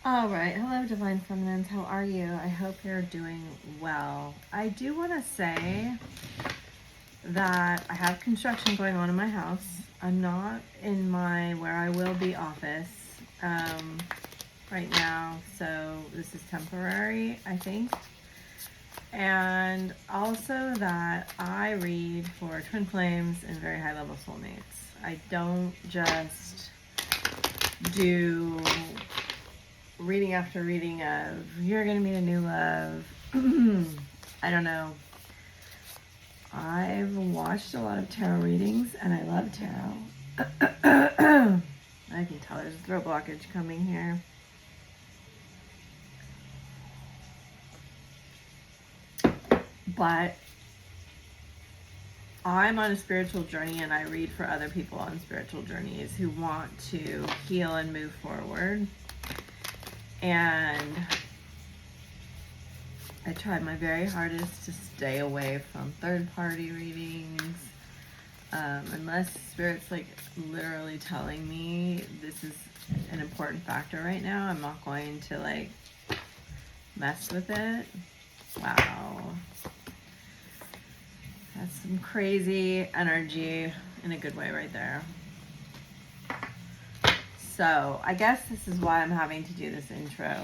All right. Hello, Divine Feminines. How are you? I hope you're doing well. I do want to say that I have construction going on in my house. I'm not in my where I will be office right now, so this is temporary, I think. And also that I read for twin flames and very high level soulmates. I don't just do reading after reading of you're gonna meet a new love. I don't know. I've watched a lot of tarot readings and I love tarot. I can tell there's a throat blockage coming here. But I'm on a spiritual journey and I read for other people on spiritual journeys who want to heal and move forward. And I tried my very hardest to stay away from third-party readings. Unless Spirit's like literally telling me this is an important factor right now, I'm not going to like mess with it. Wow. That's some crazy energy in a good way right there. So I guess this is why I'm having to do this intro.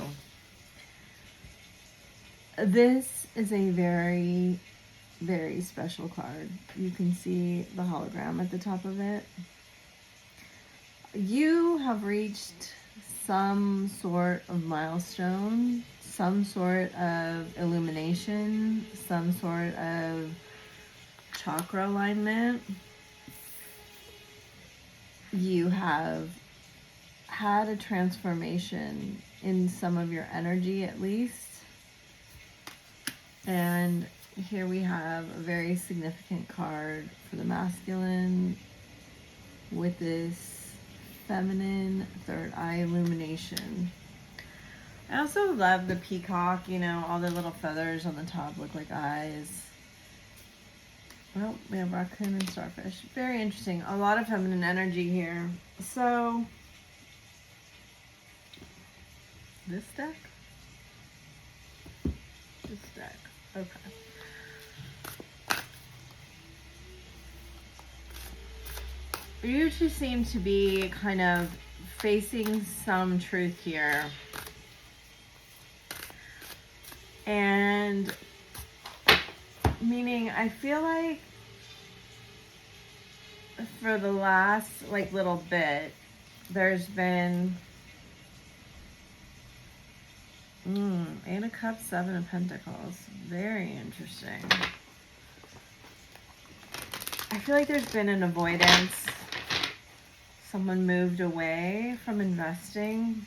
This is a very, very special card. You can see the hologram at the top of it. You have reached some sort of milestone, some sort of illumination, some sort of chakra alignment. You have had a transformation in some of your energy at least. And here we have a very significant card for the masculine with this feminine third eye illumination. I also love the peacock, you know, all the little feathers on the top look like eyes. Well, we have raccoon and starfish. Very interesting. A lot of feminine energy here. So, this deck? This deck. Okay. You two seem to be kind of facing some truth here. And meaning I feel like for the last like little bit there's been Eight of Cups, Seven of Pentacles. Very interesting. I feel like there's been an avoidance. Someone moved away from investing.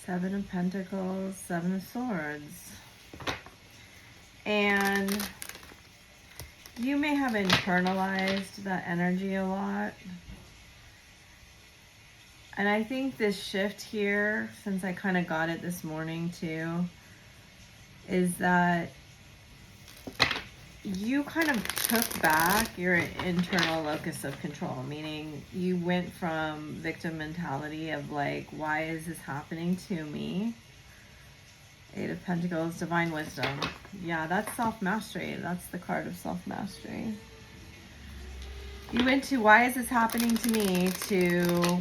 Seven of Pentacles, Seven of Swords. And you may have internalized that energy a lot. And I think this shift here, since I kind of got it this morning too, is that you kind of took back your internal locus of control, meaning you went from victim mentality of like, why is this happening to me? Eight of Pentacles, Divine Wisdom. Yeah, that's self-mastery. That's the card of self-mastery. You went to, why is this happening to me, to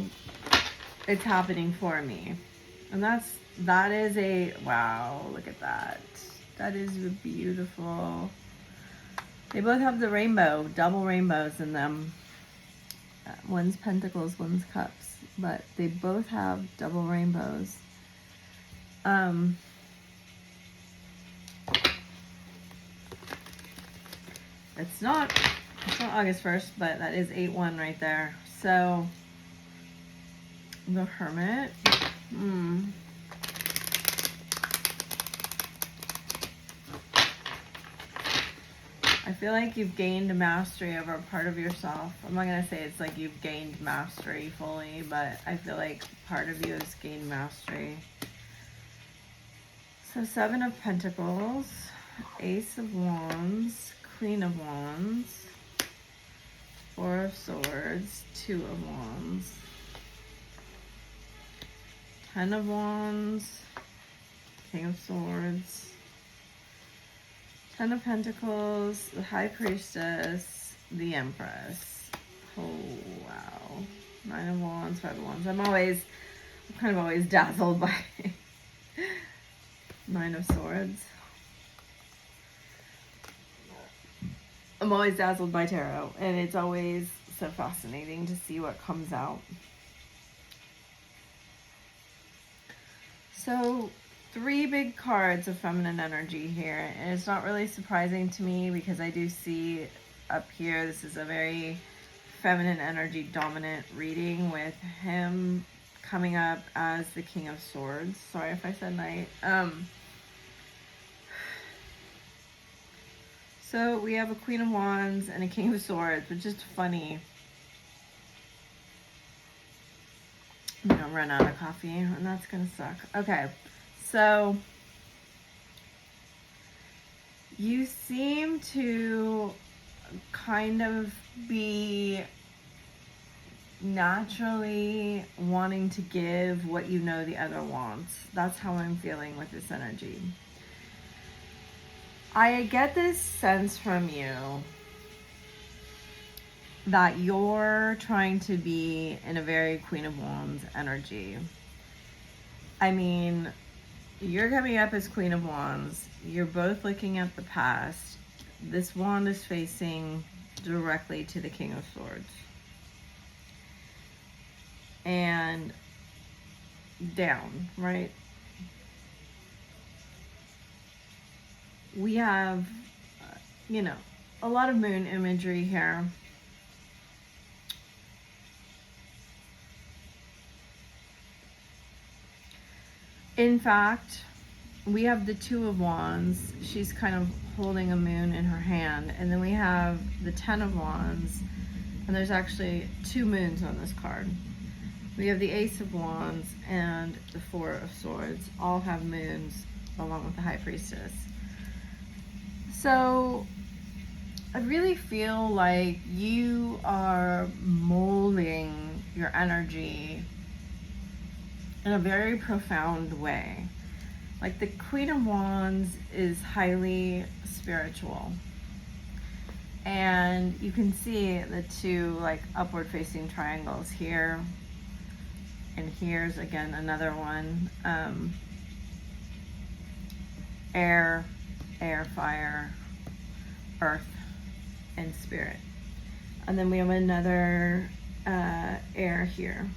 it's happening for me. And that is a, wow, look at that. That is beautiful. They both have the rainbow, double rainbows in them. One's pentacles, one's cups, but they both have double rainbows. It's not August 1st, but that is 8/1 right there. So the Hermit. I feel like you've gained mastery over a part of yourself. I'm not going to say it's like you've gained mastery fully, but I feel like part of you has gained mastery. So Seven of Pentacles, Ace of Wands, Queen of Wands, Four of Swords, Two of Wands. Ten of Wands, King of Swords, Ten of Pentacles, the High Priestess, the Empress. Oh, wow. Nine of Wands, Five of Wands. I'm kind of always dazzled by Nine of Swords. I'm always dazzled by tarot, and it's always so fascinating to see what comes out. So, 3 big cards of feminine energy here, and it's not really surprising to me because I do see up here, this is a very feminine energy dominant reading with him coming up as the King of Swords. Sorry if I said Knight. So we have a Queen of Wands and a King of Swords, which is funny. I'm gonna run out of coffee, and that's gonna suck. Okay, so you seem to kind of be naturally wanting to give what you know the other wants. That's how I'm feeling with this energy. I get this sense from you that you're trying to be in a very Queen of Wands energy. I mean, you're coming up as Queen of Wands. You're both looking at the past. This wand is facing directly to the King of Swords. And down, right? We have, a lot of moon imagery here. In fact, we have the Two of Wands. She's kind of holding a moon in her hand. And then we have the Ten of Wands. And there's actually 2 moons on this card. We have the Ace of Wands and the Four of Swords. All have moons along with the High Priestess. So I really feel like you are molding your energy in a very profound way. Like the Queen of Wands is highly spiritual. And you can see the 2 like upward facing triangles here. And here's again another one. Air, fire, earth, and spirit. And then we have another air here.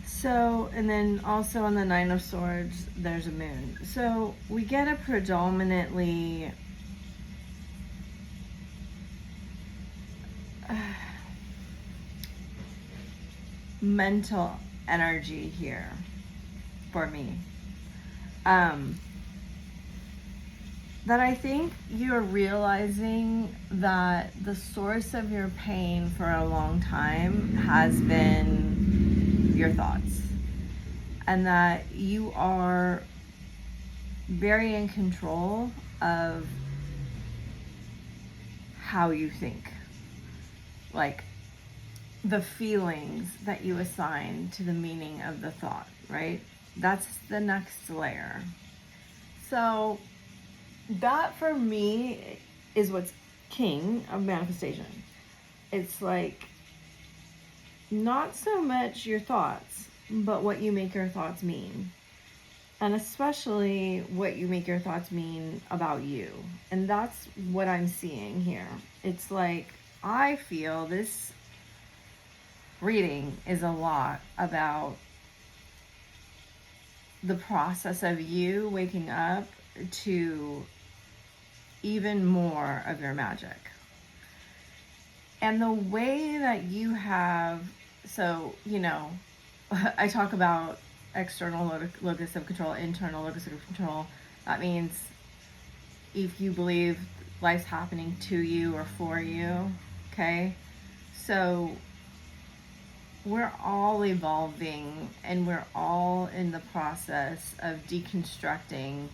So, and then also on the Nine of Swords, there's a moon. So we get a predominantly mental energy here for me. That I think you're realizing that the source of your pain for a long time has been your thoughts, and that you are very in control of how you think, like the feelings that you assign to the meaning of the thought, right? That's the next layer. So that for me is what's king of manifestation. It's like not so much your thoughts, but what you make your thoughts mean. And especially what you make your thoughts mean about you. And that's what I'm seeing here. It's like, I feel this reading is a lot about the process of you waking up to even more of your magic. And the way that you have, so, I talk about external locus of control, internal locus of control. That means if you believe life's happening to you or for you, okay? So we're all evolving, and we're all in the process of deconstructing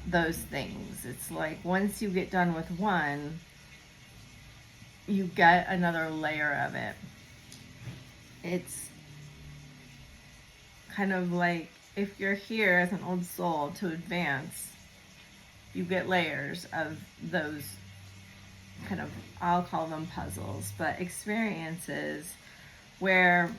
those things. It's like once you get done with one, you get another layer of it. It's kind of like, if you're here as an old soul to advance, you get layers of those kind of, I'll call them puzzles, but experiences where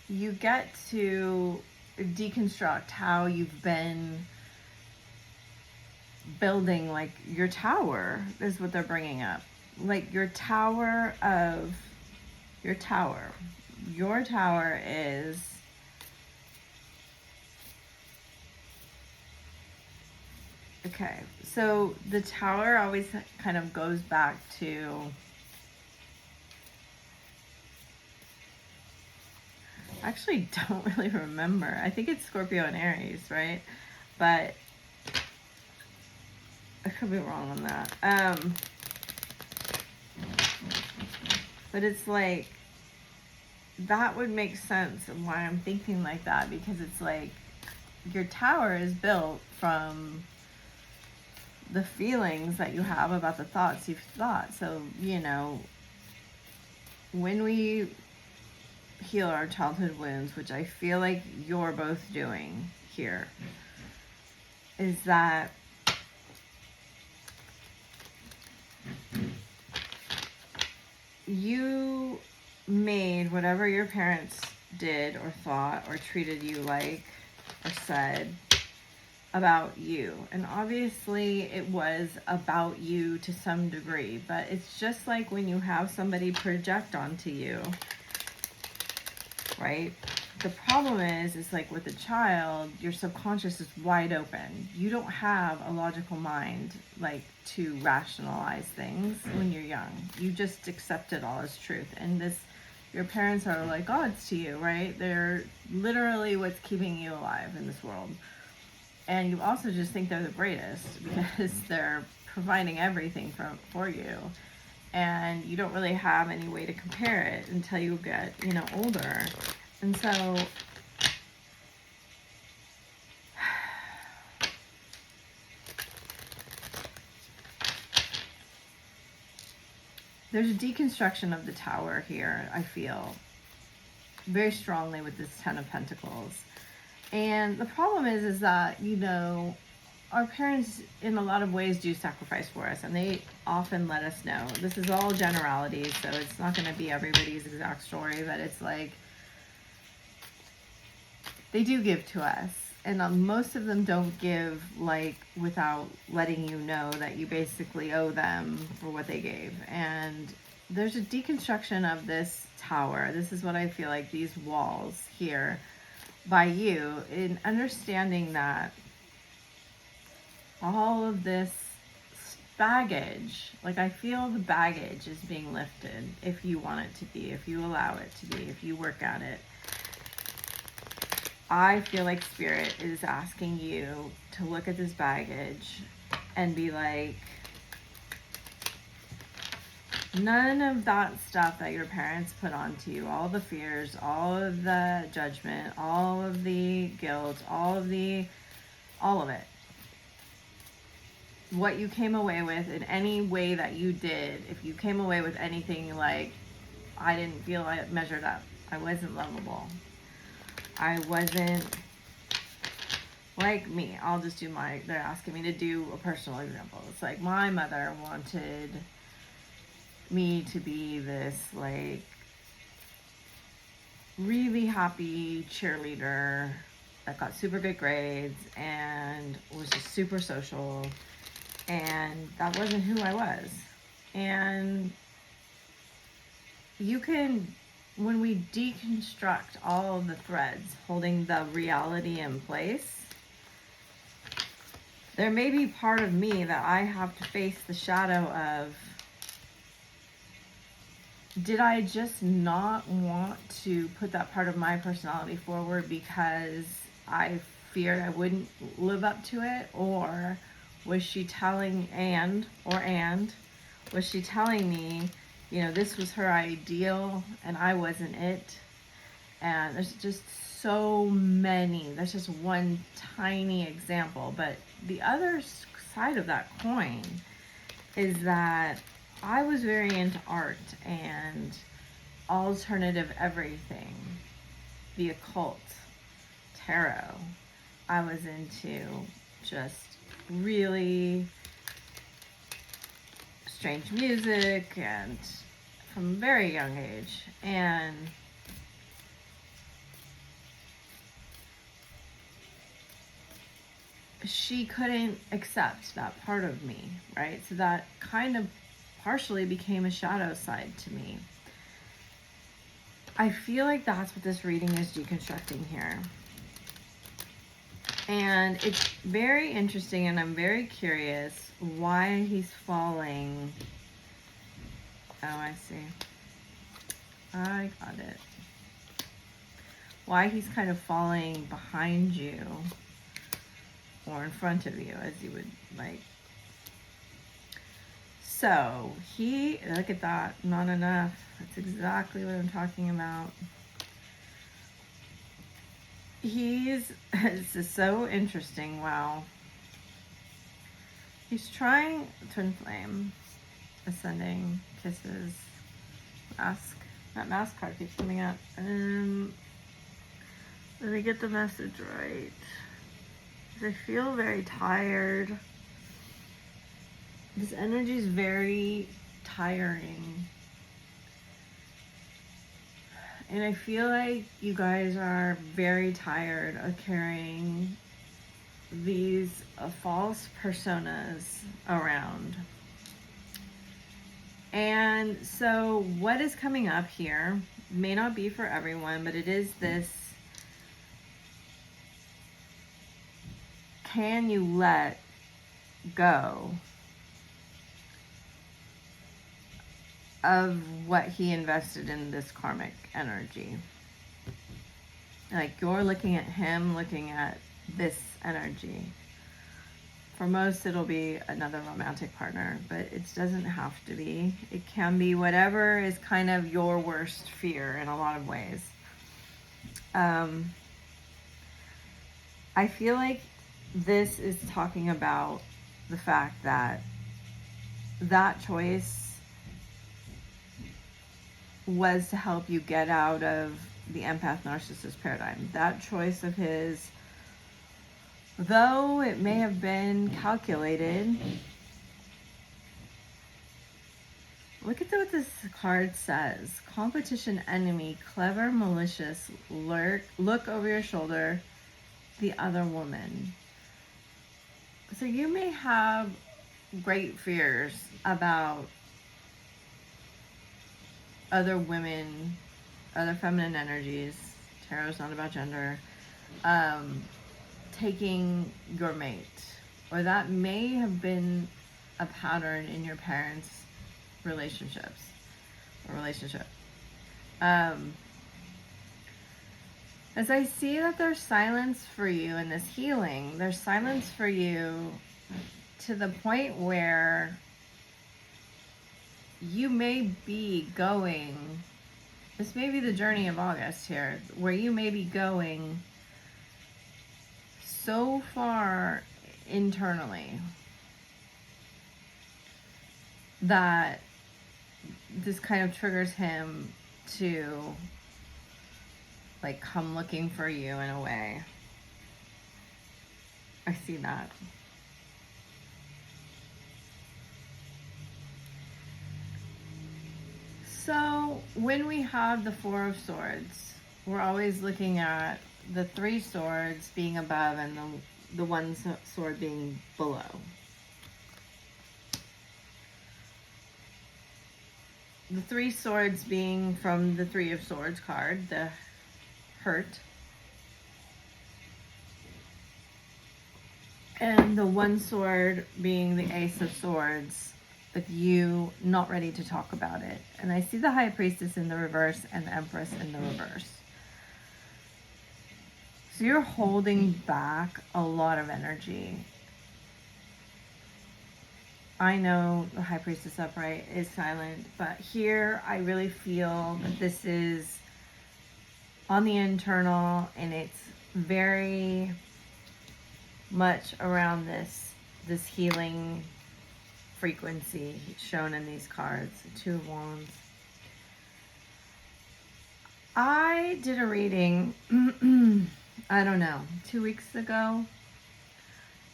you get to deconstruct how you've been building, like your tower is what they're bringing up. Like your tower is okay. So the tower always kind of goes back to I actually don't really remember. I think it's Scorpio and Aries, right? But I could be wrong on that. But it's like, that would make sense of why I'm thinking like that, because it's like your tower is built from the feelings that you have about the thoughts you've thought. So, you know, when we heal our childhood wounds, which I feel like you're both doing here, is that you made whatever your parents did or thought or treated you like or said about you. And obviously it was about you to some degree, but it's just like when you have somebody project onto you, right? The problem is like with a child, your subconscious is wide open. You don't have a logical mind like to rationalize things when you're young. You just accept it all as truth. And this, your parents are like gods to you, right? They're literally what's keeping you alive in this world. And you also just think they're the greatest because they're providing everything for you. And you don't really have any way to compare it until you get, you know, older. And so there's a deconstruction of the tower here, I feel, very strongly with this Ten of Pentacles. And the problem is that, you know, our parents in a lot of ways do sacrifice for us, and they often let us know. This is all generalities, so it's not going to be everybody's exact story, but it's like, they do give to us, and most of them don't give like without letting you know that you basically owe them for what they gave. And there's a deconstruction of this tower. This is what I feel like, these walls here by you, in understanding that all of this baggage, like I feel the baggage is being lifted if you want it to be, if you allow it to be, if you work at it. I feel like Spirit is asking you to look at this baggage and be like, none of that stuff that your parents put onto you, all the fears, all of the judgment, all of the guilt, all of it, what you came away with in any way that you did, if you came away with anything like, I didn't feel I measured up, I wasn't lovable, I wasn't like me. I'll just do they're asking me to do a personal example. It's like my mother wanted me to be this like really happy cheerleader that got super good grades and was just super social, and that wasn't who I was. And you can, when we deconstruct all of the threads holding the reality in place, there may be part of me that I have to face the shadow of, did I just not want to put that part of my personality forward because I feared I wouldn't live up to it? Or was she telling, was she telling me, you know, this was her ideal and I wasn't it? And there's just so many. That's just one tiny example. But the other side of that coin is that I was very into art and alternative everything, the occult, tarot. I was into just really strange music and from a very young age. And she couldn't accept that part of me, right? So that kind of partially became a shadow side to me. I feel like that's what this reading is deconstructing here. And it's very interesting, and I'm very curious why he's falling. Oh, I see. I got it. Why he's kind of falling behind you or in front of you, as you would like. So he, look at that, not enough. That's exactly what I'm talking about. This is so interesting. Wow. He's trying twin flame, ascending, kisses, mask. That mask card keeps coming up. Let me get the message right. I feel very tired. This energy is very tiring. And I feel like you guys are very tired of carrying these false personas around. And so what is coming up here may not be for everyone, but it is this: can you let go of what he invested in this karmic energy? Like, you're looking at him, looking at this energy. For most, it'll be another romantic partner, but it doesn't have to be. It can be whatever is kind of your worst fear in a lot of ways. I feel like this is talking about the fact that that choice was to help you get out of the empath narcissist paradigm. That choice of his, though it may have been calculated, look at what this card says. Competition, enemy, clever, malicious, look over your shoulder, the other woman. So you may have great fears about other women, other feminine energies. Tarot's not about gender. Taking your mate, or that may have been a pattern in your parents' relationships or relationship. As I see that there's silence for you in this healing, there's silence for you to the point where you may be going, this may be the journey of August here, where you may be going so far internally that this kind of triggers him to like come looking for you in a way. I see that. So when we have the Four of Swords, we're always looking at the Three Swords being above and the one sword being below. The Three Swords being from the Three of Swords card, the hurt. And the one sword being the Ace of Swords, with you not ready to talk about it. And I see the High Priestess in the reverse and the Empress in the reverse. So you're holding back a lot of energy. I know the High Priestess upright is silent, but here I really feel that this is on the internal, and it's very much around this healing frequency shown in these cards. Two of Wands. I did a reading, I don't know, 2 weeks ago.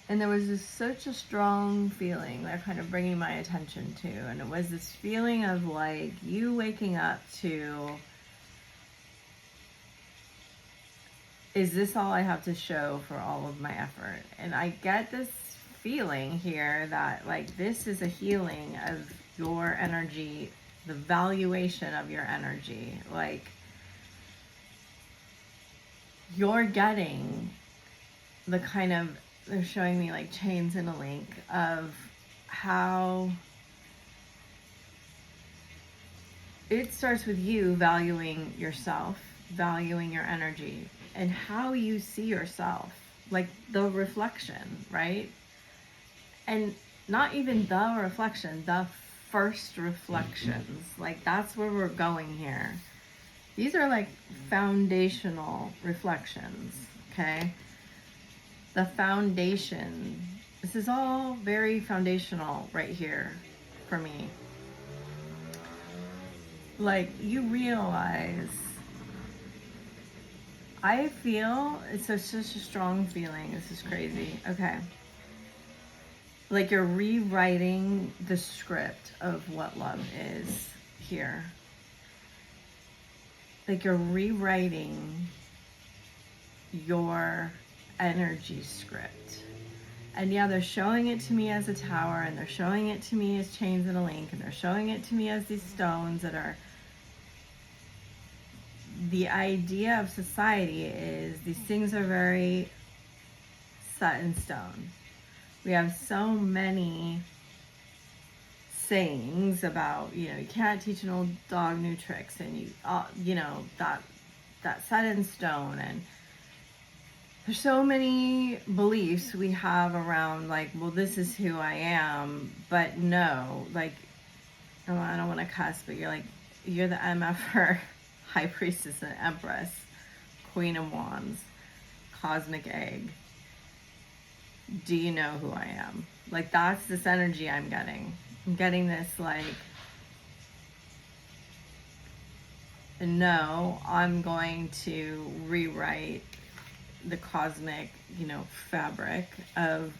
And there was such a strong feeling that kind of bringing my attention to. And it was this feeling of like you waking up to, is this all I have to show for all of my effort? And I get this feeling here that like this is a healing of your energy, the valuation of your energy. Like you're getting the kind of, they're showing me like chains in a link of how it starts with you valuing yourself, valuing your energy, and how you see yourself, like the reflection, right? And not even the reflection, the first reflections. Like that's where we're going here. These are like foundational reflections, okay? The foundation, this is all very foundational right here for me. Like you realize, I feel, it's such a strong feeling, this is crazy, okay. Like you're rewriting the script of what love is here. Like you're rewriting your energy script. And yeah, they're showing it to me as a tower, and they're showing it to me as chains in a link, and they're showing it to me as these stones that are, the idea of society is these things are very set in stone. We have so many sayings about, you know, you can't teach an old dog new tricks, and you know, that set in stone. And there's so many beliefs we have around like, well, this is who I am, but no, like, I don't want to cuss, but you're the MFer, High Priestess and Empress, Queen of Wands, Cosmic Egg. Do you know who I am? Like, that's this energy I'm getting. I'm getting this like, no, I'm going to rewrite the cosmic, you know, fabric of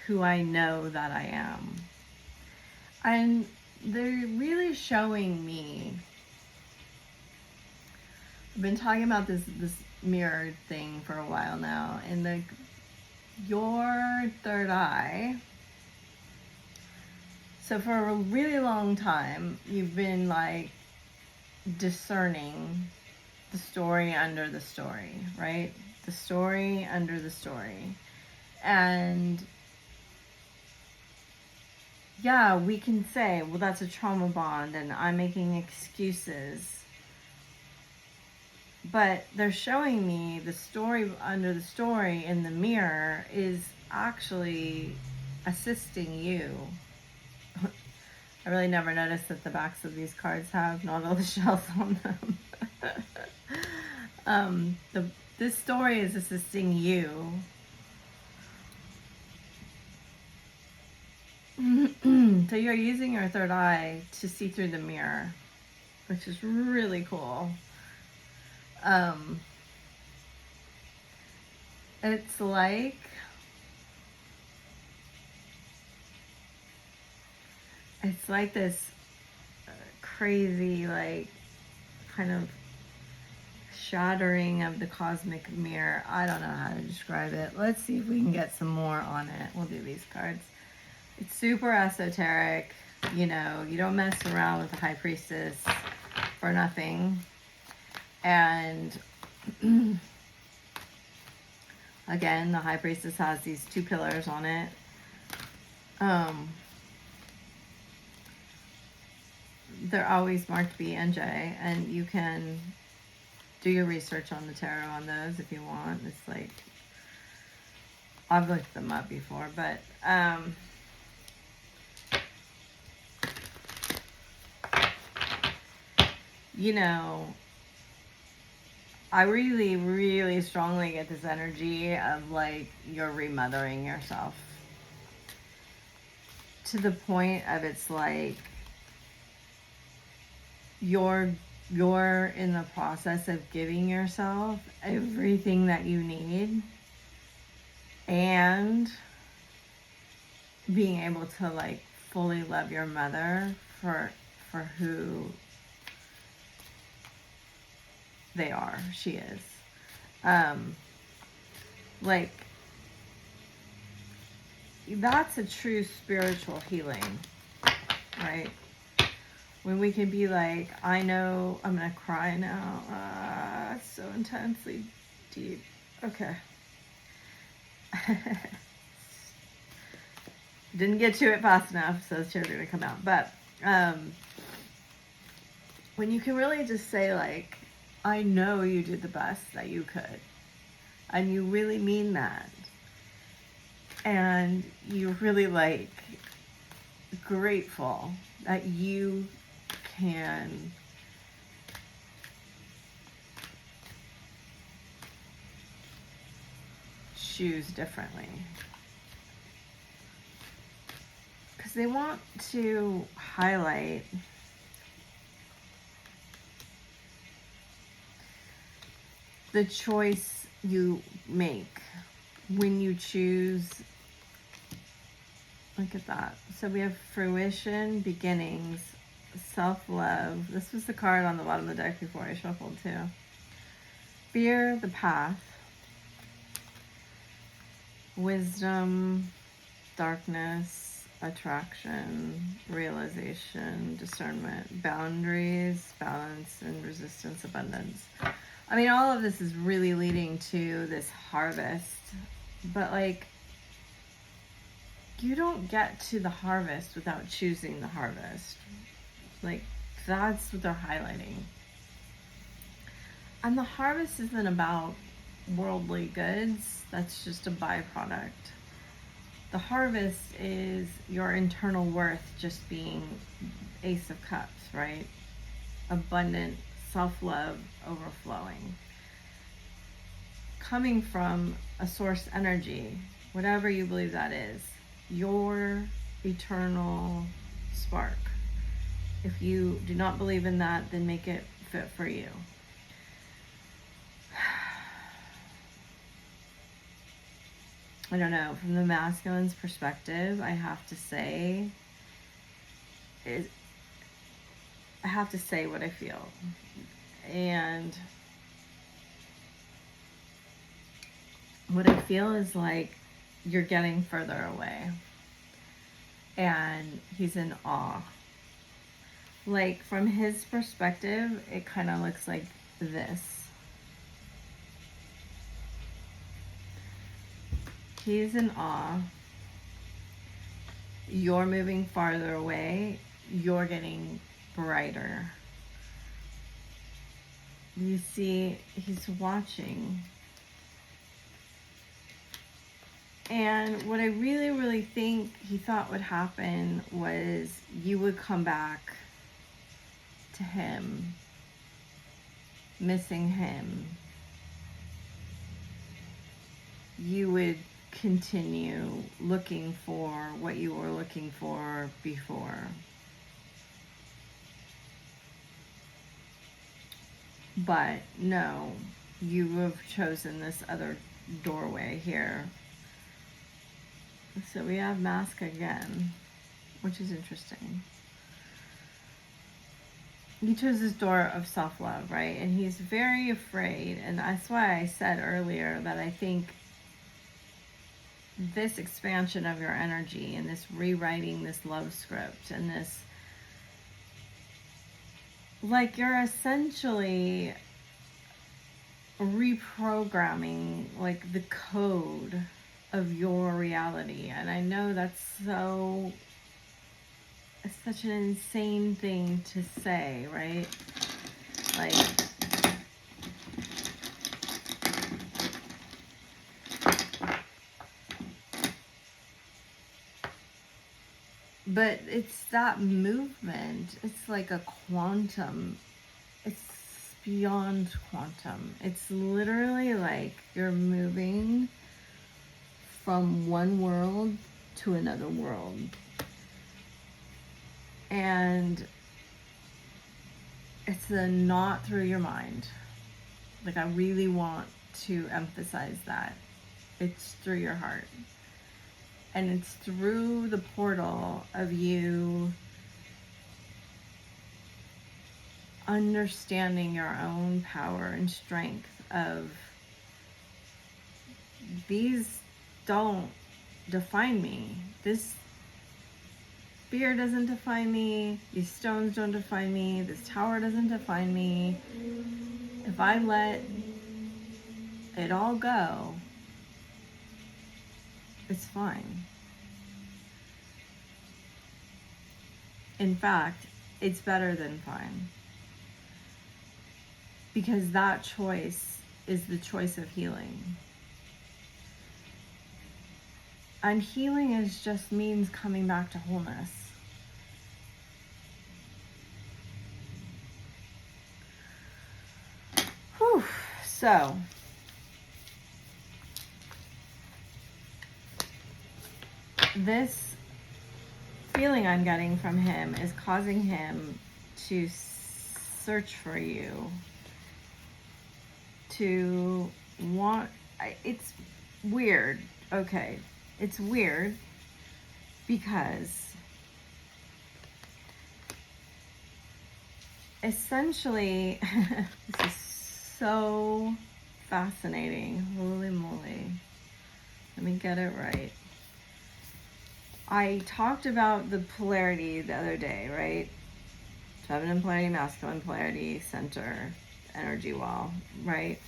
who I know that I am. And they're really showing me, I've been talking about this mirror thing for a while now, and your third eye. So for a really long time, you've been like discerning the story under the story, right? The story under the story. And yeah, we can say, well, that's a trauma bond and I'm making excuses. But they're showing me the story under the story in the mirror is actually assisting you. I really never noticed that the backs of these cards have not all the shells on them. This story is assisting you. So you're using your third eye to see through the mirror, which is really cool. It's like this crazy, like, kind of shattering of the cosmic mirror. I don't know how to describe it. Let's see if we can get some more on it. We'll do these cards. It's super esoteric. You know, you don't mess around with the High Priestess for nothing. And again, the High Priestess has these two pillars on it. They're always marked B and J, and you can do your research on the tarot on those if you want. It's like, I've looked them up before, but you know, I really, really strongly get this energy of like you're remothering yourself to the point of it's like you're in the process of giving yourself everything that you need and being able to like fully love your mother for who they are. She is. Like, that's a true spiritual healing, right? When we can be like, I know, I'm gonna cry now. It's so intensely deep. Okay. Didn't get to it fast enough, so the tears are gonna come out. But when you can really just say like, I know you did the best that you could, and you really mean that, and you're really like grateful that you can choose differently. Because they want to highlight the choice you make when you choose. Look at that. So we have fruition, beginnings, self-love. This was the card on the bottom of the deck before I shuffled too. Fear, the path. Wisdom, darkness, attraction, realization, discernment, boundaries, balance, and resistance, abundance. I mean, all of this is really leading to this harvest, but like, you don't get to the harvest without choosing the harvest. Like, that's what they're highlighting. And the harvest isn't about worldly goods. That's just a byproduct. The harvest is your internal worth just being Ace of Cups, right? Abundant, self-love, overflowing. Coming from a source energy, whatever you believe that is, your eternal spark. If you do not believe in that, then make it fit for you. I don't know, from the masculine's perspective, I have to say what I feel. And what I feel is like you're getting further away. And he's in awe. Like, from his perspective, it kind of looks like this. He's in awe. You're moving farther away. You're getting brighter. You see, he's watching. And what I really, really think he thought would happen was you would come back to him, missing him. You would continue looking for what you were looking for before. But no, you have chosen this other doorway here. So we have mask again, which is interesting. He chose this door of self-love, right? And he's very afraid. And that's why I said earlier that I think this expansion of your energy and this rewriting this love script and this, like, you're essentially reprogramming like the code of your reality. And I know that's it's such an insane thing to say, right? Like, but it's that movement. It's like a quantum. It's beyond quantum. It's literally like you're moving from one world to another world. And it's not through your mind. Like, I really want to emphasize that. It's through your heart. And it's through the portal of you understanding your own power and strength of, these don't define me. This spear doesn't define me. These stones don't define me. This tower doesn't define me. If I let it all go, it's fine. In fact, it's better than fine. Because that choice is the choice of healing. And healing just means coming back to wholeness. Whew. So, this feeling I'm getting from him is causing him to search for you, to want, it's weird, okay, it's weird because essentially, this is so fascinating, holy moly, let me get it right. I talked about the polarity the other day, right? Feminine polarity, masculine polarity, center, energy wall, right?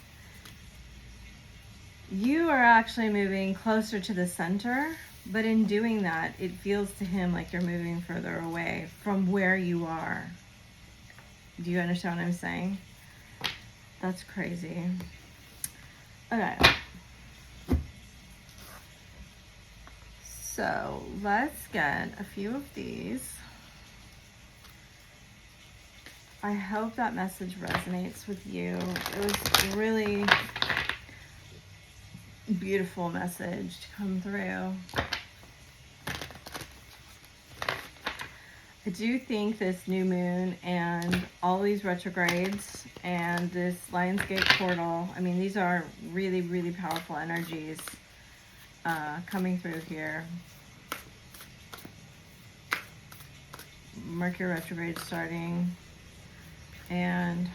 You are actually moving closer to the center, but in doing that, it feels to him like you're moving further away from where you are. Do you understand what I'm saying? That's crazy. Okay. So let's get a few of these. I hope that message resonates with you. It was a really beautiful message to come through. I do think this new moon and all these retrogrades and this Lionsgate portal, I mean, these are really, really powerful energies coming through here. Mercury retrograde starting, and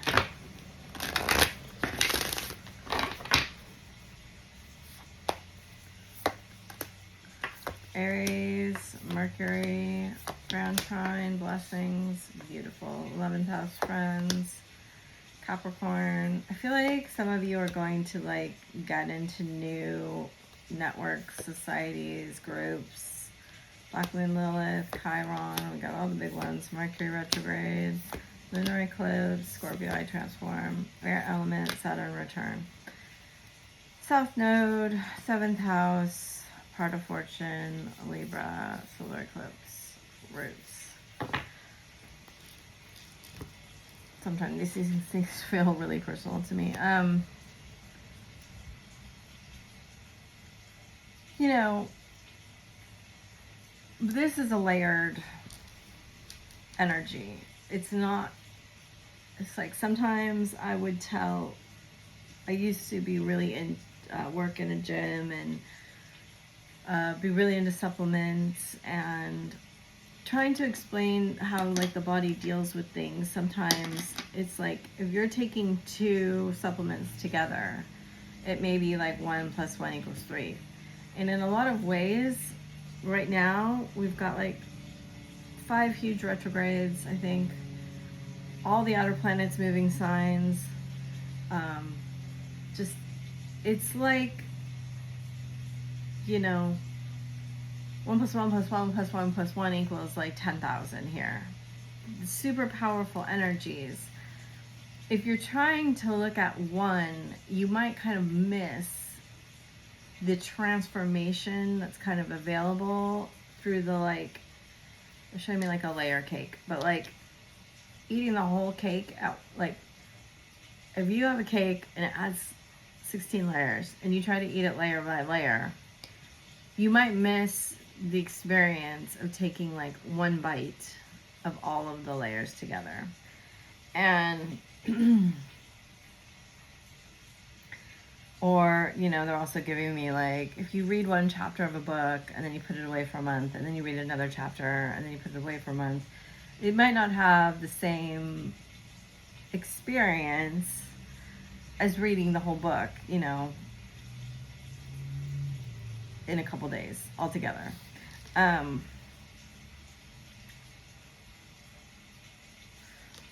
Aries, Mercury, Grand Trine, blessings, beautiful. 11th house friends, Capricorn. I feel like some of you are going to like get into new networks, societies, groups. Black Moon, Lilith, Chiron, we got all the big ones. Mercury retrograde, lunar eclipse, Scorpio I transform, air element, Saturn return. South node, 7th house, part of fortune, Libra, solar eclipse, roots. Sometimes these things feel really personal to me. You know, this is a layered energy. It's not, it's like sometimes I would tell, I used to be really in, work in a gym and be really into supplements and trying to explain how like the body deals with things. Sometimes it's like if you're taking 2 supplements together, it may be like 1 + 1 = 3. And in a lot of ways, right now, we've got like 5 huge retrogrades, I think. All the outer planets moving signs. Just, it's like, you know, 1 + 1 + 1 + 1 + 1 equals like 10,000 here. Super powerful energies. If you're trying to look at one, you might kind of miss the transformation that's kind of available through the like, they're showing me like a layer cake, but like eating the whole cake out, like if you have a cake and it has 16 layers and you try to eat it layer by layer, you might miss the experience of taking like one bite of all of the layers together. And or, you know, they're also giving me like, if you read one chapter of a book and then you put it away for a month, and then you read another chapter and then you put it away for a month, it might not have the same experience as reading the whole book, you know, in a couple days altogether.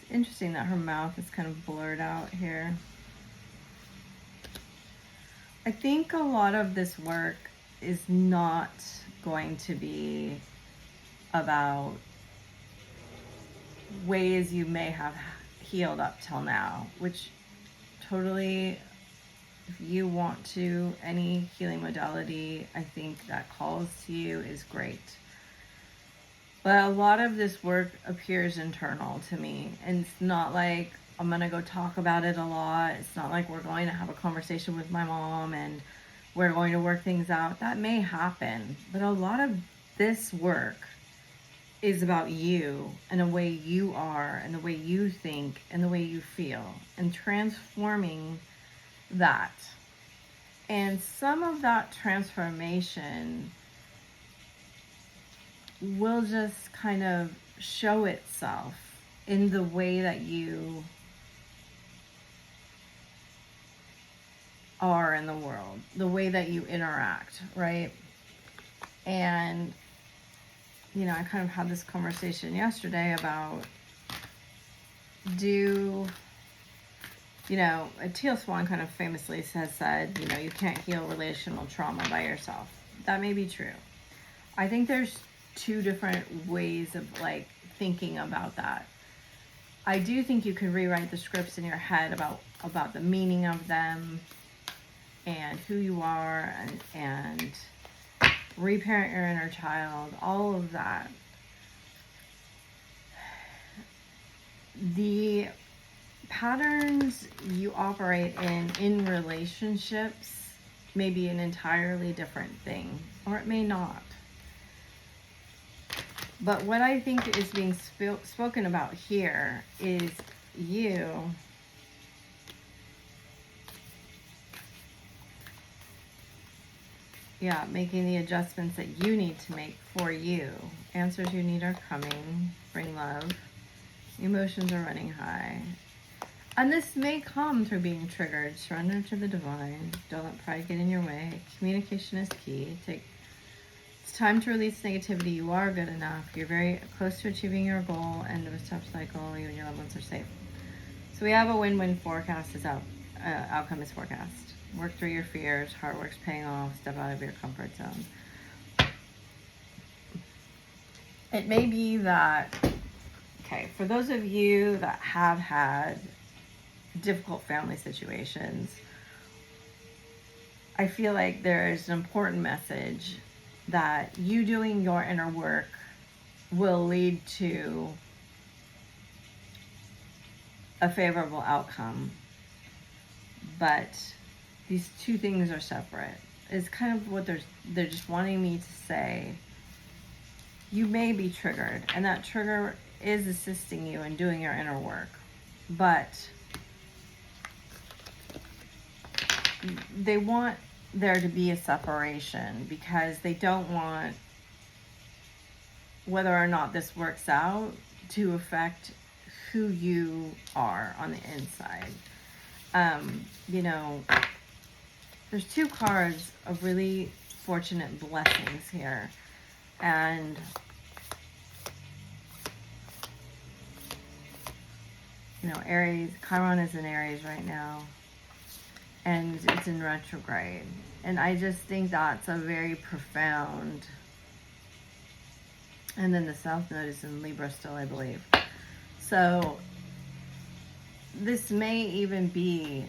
It's interesting that her mouth is kind of blurred out here. I think a lot of this work is not going to be about ways you may have healed up till now, which totally, if you want to, any healing modality, I think that calls to you is great. But a lot of this work appears internal to me, and it's not like I'm going to go talk about it a lot. It's not like we're going to have a conversation with my mom and we're going to work things out. That may happen, but a lot of this work is about you and the way you are and the way you think and the way you feel, and transforming that. And some of that transformation will just kind of show itself in the way that you are in the world, the way that you interact, right? And, you know, I kind of had this conversation yesterday about, you know, Teal Swan kind of famously has said, you know, you can't heal relational trauma by yourself. That may be true. I think there's two different ways of like thinking about that. I do think you can rewrite the scripts in your head about the meaning of them and who you are, and reparent your inner child, all of that. The patterns you operate in relationships may be an entirely different thing, or it may not. But what I think is being spoken about here is you making the adjustments that you need to make for you. Answers you need are coming. Bring love. Emotions are running high. And this may come through being triggered. Surrender to the divine. Don't let pride get in your way. Communication is key. It's time to release negativity. You are good enough. You're very close to achieving your goal. End of a tough cycle. You and your loved ones are safe. So we have a win-win forecast is out. Outcome is forecast. Work through your fears. Hard work's paying off. Step out of your comfort zone. It may be that, okay, for those of you that have had difficult family situations, I feel like there is an important message that you doing your inner work will lead to a favorable outcome. But these two things are separate. It's kind of what they're just wanting me to say. You may be triggered, and that trigger is assisting you in doing your inner work. But they want there to be a separation because they don't want whether or not this works out to affect who you are on the inside. You know, there's two cards of really fortunate blessings here. And you know, Aries, Chiron is in Aries right now, and it's in retrograde. And I just think that's a very profound, and then the South Node is in Libra still, I believe. So this may even be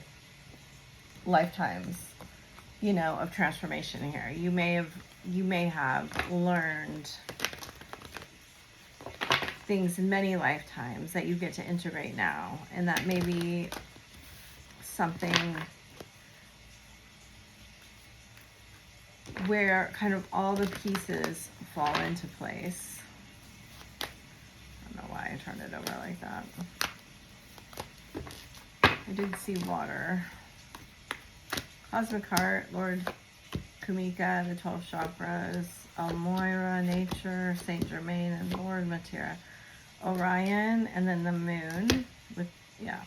lifetimes, you know, of transformation here. You may have learned things in many lifetimes that you get to integrate now, and that may be something where kind of all the pieces fall into place. I don't know turn it over like that. I did see water. Cosmic Heart, Lord Kumika, the 12 chakras, Almoira, Nature, Saint Germain, and Lord Matera. Orion, and then the moon. Yeah.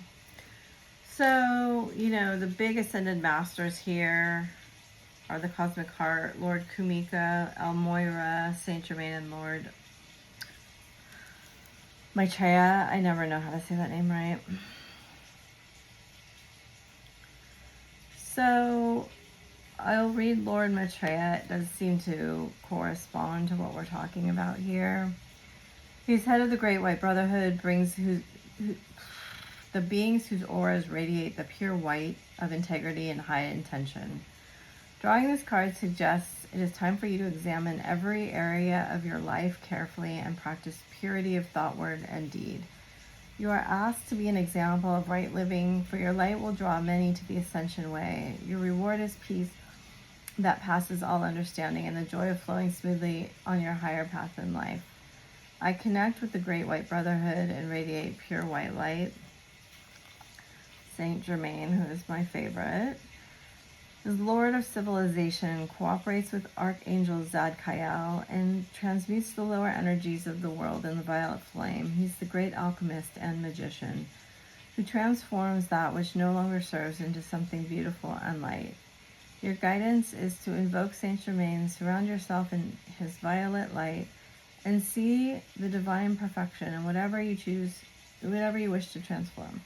So, you know, the big ascended masters here are the Cosmic Heart, Lord Kumika, Almoira, Saint Germain, and Lord Maitreya. I never know how to say that name right. So I'll read Lord Maitreya. It does seem to correspond to what we're talking about here. He's head of the Great White Brotherhood, brings the beings whose auras radiate the pure white of integrity and high intention. Drawing this card suggests it is time for you to examine every area of your life carefully and practice purity of thought, word, and deed. You are asked to be an example of right living, for your light will draw many to the Ascension way. Your reward is peace that passes all understanding and the joy of flowing smoothly on your higher path in life. I connect with the Great White Brotherhood and radiate pure white light. Saint Germain, who is my favorite, is Lord of Civilization, cooperates with Archangel Zadkiel, and transmutes the lower energies of the world in the violet flame. He's the great alchemist and magician, who transforms that which no longer serves into something beautiful and light. Your guidance is to invoke Saint Germain, surround yourself in his violet light, and see the divine perfection in whatever you choose, whatever you wish to transform.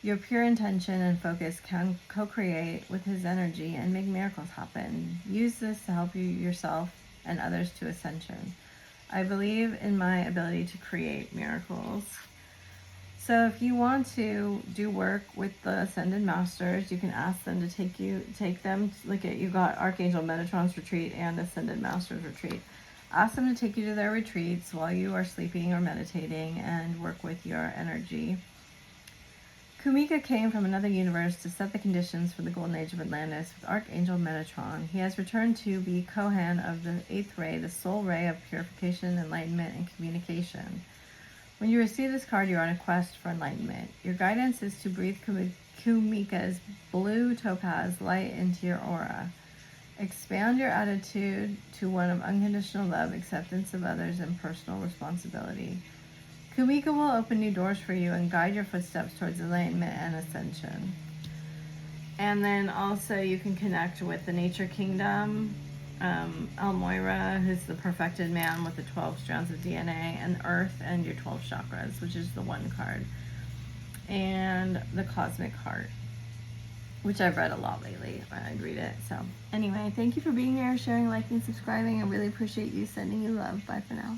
Your pure intention and focus can co-create with his energy and make miracles happen. Use this to help you yourself and others to ascension. I believe in my ability to create miracles. So if you want to do work with the Ascended Masters, you can ask them to take them, look at, you got Archangel Metatron's retreat and Ascended Masters retreat. Ask them to take you to their retreats while you are sleeping or meditating and work with your energy. Kumika came from another universe to set the conditions for the Golden Age of Atlantis with Archangel Metatron. He has returned to be Kohan of the 8th ray, the soul ray of purification, enlightenment, and communication. When you receive this card, you're on a quest for enlightenment. Your guidance is to breathe Kumika's blue topaz light into your aura. Expand your attitude to one of unconditional love, acceptance of others, and personal responsibility. Kumika will open new doors for you and guide your footsteps towards enlightenment and ascension. And then also you can connect with the Nature Kingdom, Almoira, who's the perfected man with the 12 strands of DNA, and Earth and your 12 chakras, which is the one card. And the Cosmic Heart, which I've read a lot lately when I'd read it. So anyway, thank you for being here, sharing, liking, subscribing. I really appreciate you. Sending you love. Bye for now.